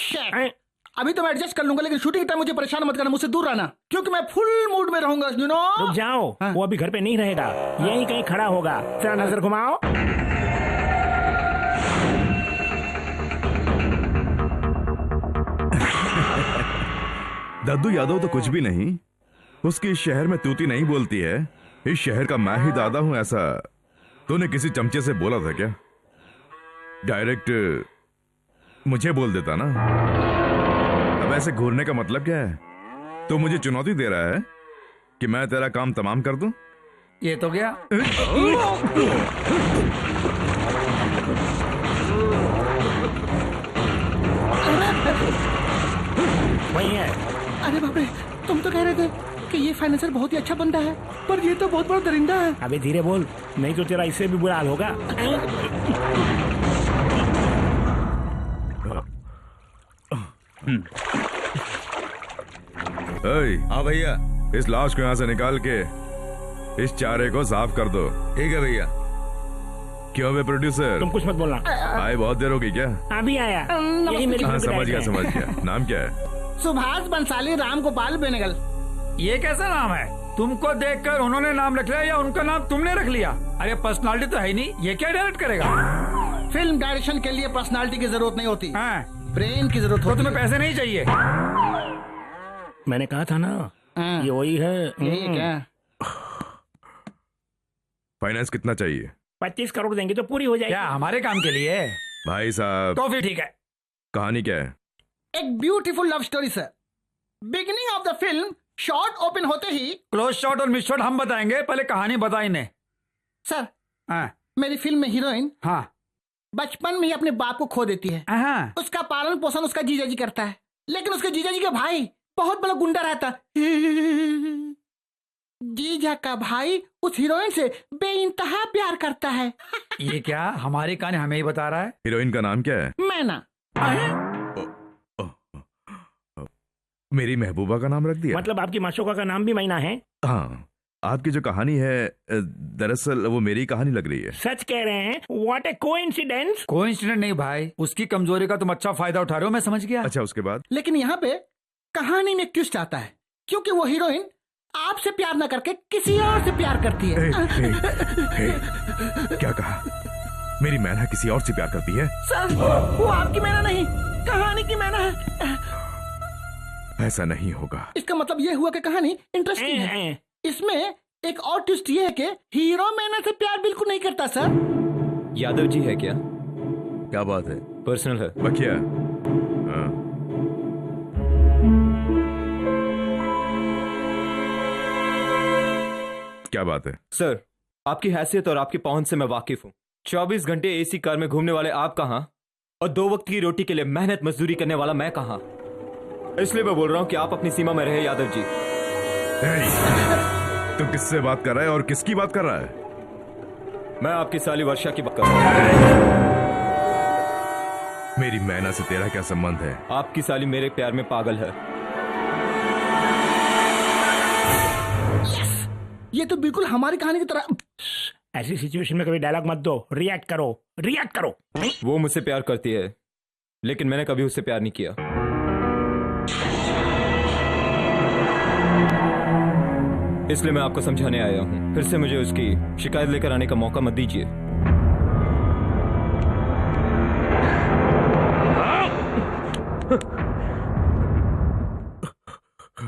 Shit. अभी तो मैं एडजस्ट कर लूंगा, लेकिन शूटिंग टाइम मुझे परेशान मत करना, मुझसे दूर रहना, क्योंकि मैं फुल मूड में रहूंगा, यू नो। रुक जाओ, हाँ? वो अभी घर पे नहीं रहेगा, यहीं कहीं खड़ा होगा। जरा नजर घुमाओ। दद्दू यादव तो कुछ भी नहीं, उसकी इस शहर में तूती नहीं बोलती है। इस शहर का मैं ही दादा हूं, ऐसा तूने किसी चमचे से बोला था क्या? डायरेक्ट मुझे बोल देता ना। अब ऐसे घूरने का मतलब क्या है? तो मुझे चुनौती दे रहा है कि मैं तेरा काम तमाम कर दूं? ये तो गया। वही है। अरे बाप रे, तुम तो कह रहे थे कि ये फाइनेंसर बहुत ही अच्छा बंदा है, पर ये तो बहुत बड़ा दरिंदा है। अबे धीरे बोल, नहीं तो तेरा इससे भी बुरा हाल होगा। हाँ भैया, इस लाश को यहाँ से निकाल के इस चारे को साफ कर दो। ठीक है भैया। क्यों बे प्रोड्यूसर, तुम कुछ मत बोलना। आए बहुत देर होगी क्या? अभी आया, यही मेरी हाँ फिल्म समझ की गया डायरेक्टर समझ है। गया। नाम क्या है? सुभाष बंसाली राम गोपाल बेनेगल। ये कैसा नाम है? तुमको देखकर उन्होंने नाम रख लिया या उनका नाम तुमने रख लिया? अरे पर्सनालिटी तो है ही नहीं, ये क्या डायरेक्ट करेगा? फिल्म डायरेक्शन के लिए पर्सनालिटी की जरूरत नहीं होती, हाँ, ब्रेन की जरूरत तो होती तुम्हें है। पैसे नहीं चाहिए? मैंने कहा था ना, हाँ, ये वही है। यही है क्या? फाइनेंस कितना चाहिए? 25 करोड़ देंगे तो पूरी हो जाएगी। क्या हमारे काम के लिए? भाई साहब, तो फिर ठीक है। कहानी क्या है? एक beautiful love story sir. Beginning of the film, shot open होते ही। क्लोज शॉट और मिस शॉट हम बताएंगे, पहले कहानी बताई ने। सर, हाँ मेरी फिल्म में हीरोइन हाँ बचपन में ही अपने बाप को खो देती है। हाँ। उसका पालन पोषण उसका जीजाजी करता है, लेकिन उसके जीजाजी का भाई बहुत बड़ा गुंडा रहता है। जीजा का भाई उस हीरोइन से बेइंतहा प्यार करता है। ये क्या हमारी कहानी हमें ही बता रहा है? हीरोइन का नाम क्या है? मैना। मेरी महबूबा का नाम रख दिया? मतलब आपकी माशोका का नाम भी मैना है? हाँ, आपकी जो कहानी है दरअसल वो मेरी कहानी लग रही है। सच कह रहे हैं? What A coincidence. कोइंसिडेंट नहीं भाई, उसकी कमजोरी का तुम अच्छा फायदा उठा रहे हो, मैं समझ गया। अच्छा, उसके बाद? लेकिन यहाँ पे कहानी में ट्विस्ट आता है, क्योंकि वो हीरोइन आपसे प्यार न करके किसी और से प्यार करती है। क्या कहा? मेरी मैना किसी और से प्यार करती है? सर, वो आपकी मैना नहीं, कहानी की मैना है। ऐसा नहीं होगा। इसका मतलब ये हुआ कि कहानी इंटरेस्टिंग है। इसमें एक और ट्विस्ट ये है कि हीरो मैना से प्यार बिल्कुल नहीं करता सर। यादव जी है क्या? क्या बात है? पर्सनल है। बकिया। हाँ। क्या बात है? सर, आपकी हैसियत और आपकी पहुंच से मैं वाकिफ हूँ। 24 घंटे एसी कार में घूमने वाले आप कहाँ, और 2 वक्त की रोटी के लिए मेहनत मजदूरी करने वाला मैं कहाँ। इसलिए मैं बोल रहा हूँ कि आप अपनी सीमा में रहे यादव जी। तू किससे बात कर रहा है और किसकी बात कर रहा है? मैं आपकी साली वर्षा की बात कर रहा हूँ। मेरी मैना से तेरा क्या संबंध है? आपकी साली मेरे प्यार में पागल है। ये तो बिल्कुल हमारी कहानी की तरह। ऐसी सिचुएशन में कभी डायलॉग मत दो, रिएक्ट करो, रिएक्ट करो। वो मुझसे प्यार करती है, लेकिन मैंने कभी उससे प्यार नहीं किया। इसलिए मैं आपको समझाने आया हूं। फिर से मुझे उसकी शिकायत लेकर आने का मौका मत दीजिए।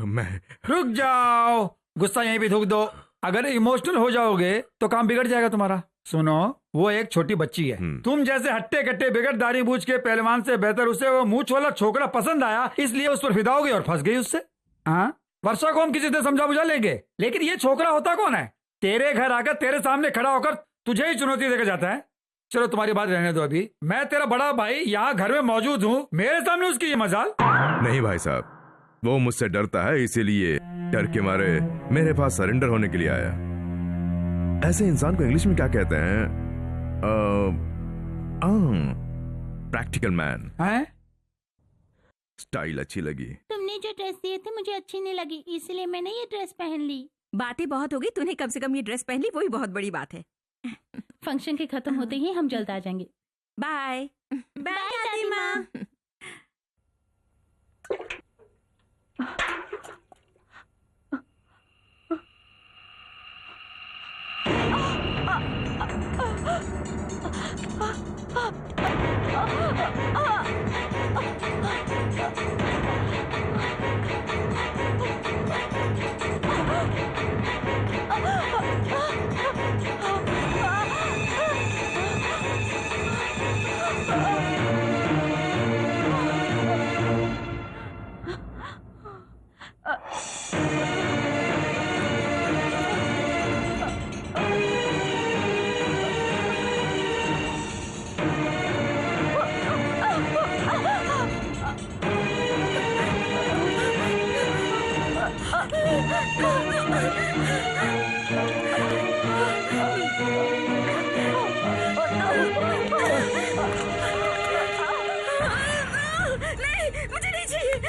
मैं रुक जाओ, गुस्सा यहीं भी थूक दो। अगर इमोशनल हो जाओगे तो काम बिगड़ जाएगा तुम्हारा। सुनो, वो एक छोटी बच्ची है, तुम जैसे हट्टे कट्टे बिगड़ दाढ़ी बूझ के पहलवान से बेहतर उसे वो मूंछ वाला छोकरा पसंद आया, इसलिए उस पर फिदा हो गई और फंस गई उससे। हाँ, वर्षा को हम किसी से समझा बुझा लेंगे, लेकिन ये छोकरा होता कौन है? तेरे घर आकर तेरे सामने खड़ा होकर तुझे ही चुनौती देकर जाता है। चलो तुम्हारी बात रहने दो, अभी मैं तेरा बड़ा भाई यहाँ घर में मौजूद हूँ, मेरे सामने उसकी ये मजाल। नहीं भाई साहब, वो मुझसे डरता है, इसीलिए डर के मारे मेरे पास सरेंडर होने के लिए आया। ऐसे इंसान को इंग्लिश में क्या कहते हैं? Practical man. स्टाइल अच्छी लगी। तुमने जो ड्रेस दिए थे मुझे अच्छी नहीं लगी, इसलिए मैंने ये ड्रेस पहन ली। बातें बहुत हो गई, तूने कम से कम ये ड्रेस पहन ली, वही बहुत बड़ी बात है। फंक्शन के खत्म होते ही हम जल्द आ जाएंगे। बाय बाय दादी माँ।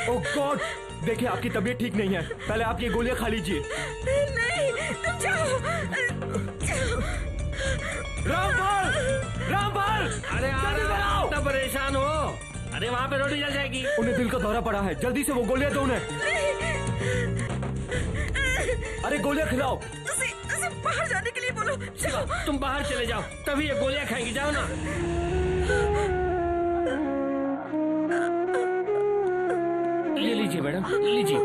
ओह गॉड, देखिए आपकी तबीयत ठीक नहीं है, पहले आप ये गोलियां खा लीजिए। नहीं, तुम जाओ। रामपाल, रामपाल, अरे इतना परेशान हो? अरे वहाँ पे रोटी जल जाएगी। उन्हें दिल का दौरा पड़ा है, जल्दी से वो गोलियां दो उन्हें। अरे गोलियां खिलाओ। उसे बाहर जाने के लिए बोलो। जाओ। तुम बाहर चले जाओ, तभी ये गोलियां खाएंगी। जाओ ना। ये लीजिए मैडम, लीजिए।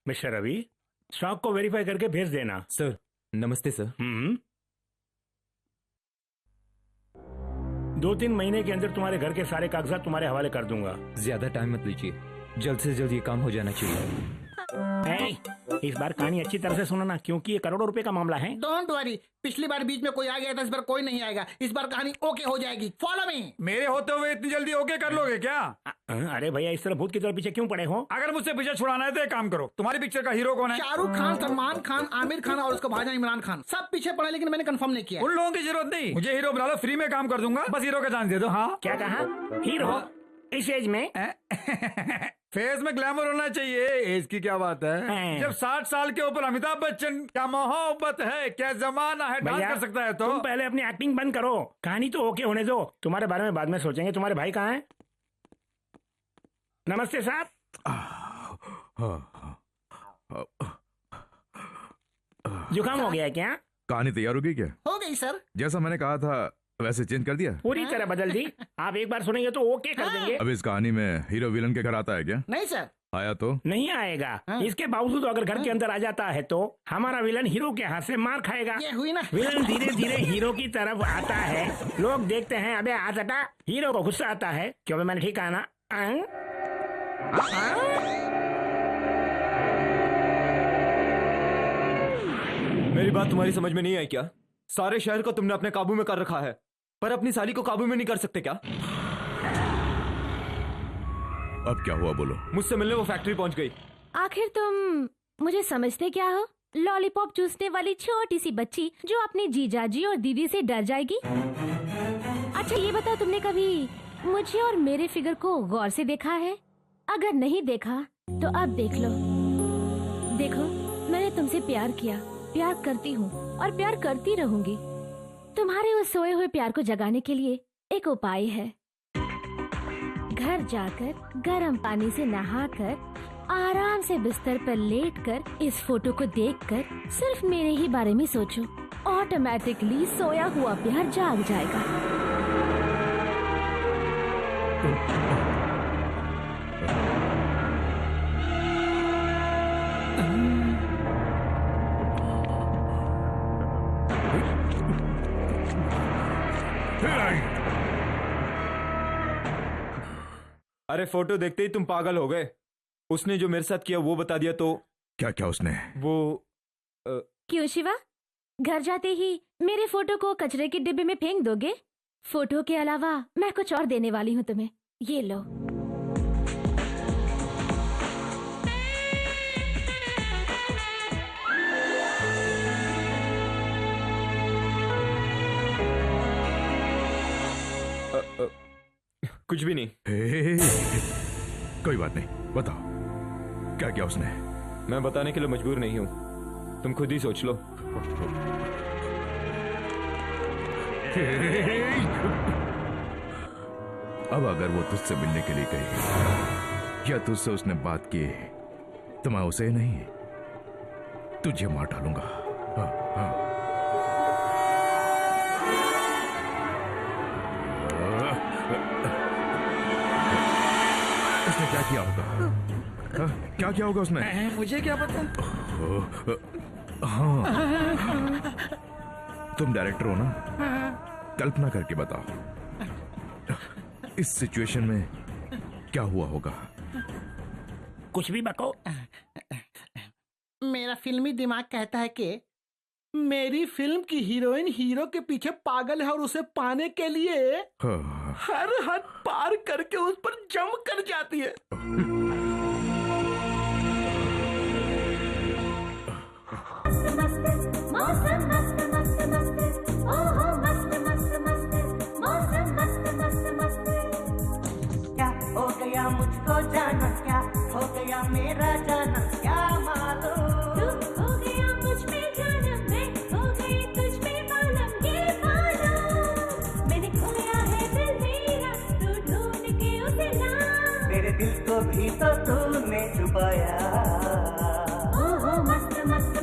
मिस्टर रवि, स्टॉक को वेरीफाई करके भेज देना। सर नमस्ते सर। 2-3 महीने के अंदर तुम्हारे घर के सारे कागजात तुम्हारे हवाले कर दूंगा। ज्यादा टाइम मत लीजिए, जल्द से जल्द ये काम हो जाना चाहिए। इस बार कहानी अच्छी तरह से सुनना, क्योंकि ये करोड़ों रुपए का मामला है। डोंट वरी, पिछली बार बीच में कोई आ गया था, इस बार कोई नहीं आएगा। इस बार कहानी ओके हो जाएगी। Follow me. मेरे होते हुए इतनी जल्दी ओके कर लोगे क्या? अरे भैया, इस तरह भूत की तरह पीछे क्यों पड़े हो? अगर मुझसे पीछे छुड़ाना है तो एक काम करो, तुम्हारी पिक्चर का हीरो कौन है? शाहरुख खान, सलमान खान, आमिर खान और उसका भाईजान इमरान खान। सब पीछे पड़े, लेकिन मैंने कंफर्म नहीं किया। उन लोगों की जरूरत नहीं, मुझे हीरो बना लो, फ्री में काम कर दूंगा, बस हीरो का चांस दे दो। हाँ क्या कहा? हीरो इस एज में? फेस में ग्लैमर होना चाहिए, एज की क्या बात है। जब 60 साल के ऊपर अमिताभ बच्चन, क्या मोहब्बत है, क्या जमाना है, डांस कर सकता है तो। तुम पहले अपनी एक्टिंग बंद करो, कहानी तो ओके होने दो। तुम्हारे बारे में बाद में सोचेंगे। तुम्हारे भाई कहाँ हैं? नमस्ते साहब। जुकाम हो गया है क्या? कहानी तैयार हो गई क्या? हो गई सर। जैसा मैंने कहा था वैसे चेंज कर दिया? पूरी तरह बदल दी। आप एक बार सुनेंगे तो ओके कर देंगे। अब इस कहानी में हीरो विलन के घर आता है क्या? नहीं सर। आया तो नहीं आएगा। इसके बावजूद अगर घर के अंदर आ जाता है तो हमारा विलन हीरो के हाथ से मार खाएगा। ये हुई ना। विलन धीरे धीरे हीरो की तरफ आता है, लोग देखते हैं, अबे आ सटा। हीरो को गुस्सा आता है, क्यों मैंने ठीक कहा ना? मेरी बात तुम्हारी समझ में नहीं आई क्या? सारे शहर को तुमने अपने काबू में कर रखा है, पर अपनी साली को काबू में नहीं कर सकते क्या? अब क्या हुआ बोलो? मुझसे मिलने वो फैक्ट्री पहुंच गई। आखिर तुम मुझे समझते क्या हो? लॉलीपॉप चूसने वाली छोटी सी बच्ची जो अपने जीजाजी और दीदी से डर जाएगी। अच्छा ये बताओ, तुमने कभी मुझे और मेरे फिगर को गौर से देखा है? अगर नहीं देखा तो अब देख लो। देखो, मैंने तुमसे प्यार किया, प्यार करती हूँ और प्यार करती रहूंगी। तुम्हारे उस सोए हुए प्यार को जगाने के लिए एक उपाय है। घर जाकर गर्म पानी से नहाकर आराम से बिस्तर पर लेटकर इस फोटो को देखकर सिर्फ मेरे ही बारे में सोचो। ऑटोमेटिकली सोया हुआ प्यार जाग जाएगा। अरे फोटो देखते ही तुम पागल हो गए। उसने जो मेरे साथ किया वो बता दिया तो? क्या क्या उसने? वो क्यों शिवा, घर जाते ही मेरे फोटो को कचरे के डिब्बे में फेंक दोगे? फोटो के अलावा मैं कुछ और देने वाली हूँ तुम्हें, ये लो। कुछ भी नहीं। कोई बात नहीं, बताओ क्या क्या उसने? मैं बताने के लिए मजबूर नहीं हूँ, तुम खुद ही सोच लो। अब अगर वो तुझसे मिलने के लिए कहेगी या तुझसे उसने बात की तो मैं उसे नहीं तुझे मार डालूंगा। हाँ, हाँ। उसने क्या किया होगा? हाँ, क्या किया होगा उसने? मुझे क्या पता? हाँ, तुम डायरेक्टर हो ना, कल्पना करके बताओ इस सिचुएशन में क्या हुआ होगा? कुछ भी बको। मेरा फिल्मी दिमाग कहता है कि मेरी फिल्म की हीरोइन हीरो के पीछे पागल है और उसे पाने के लिए हर हद पार करके उस पर जम कर जाती है। दिल को भी तो तूने छुपाया। ओ मस्त मस्त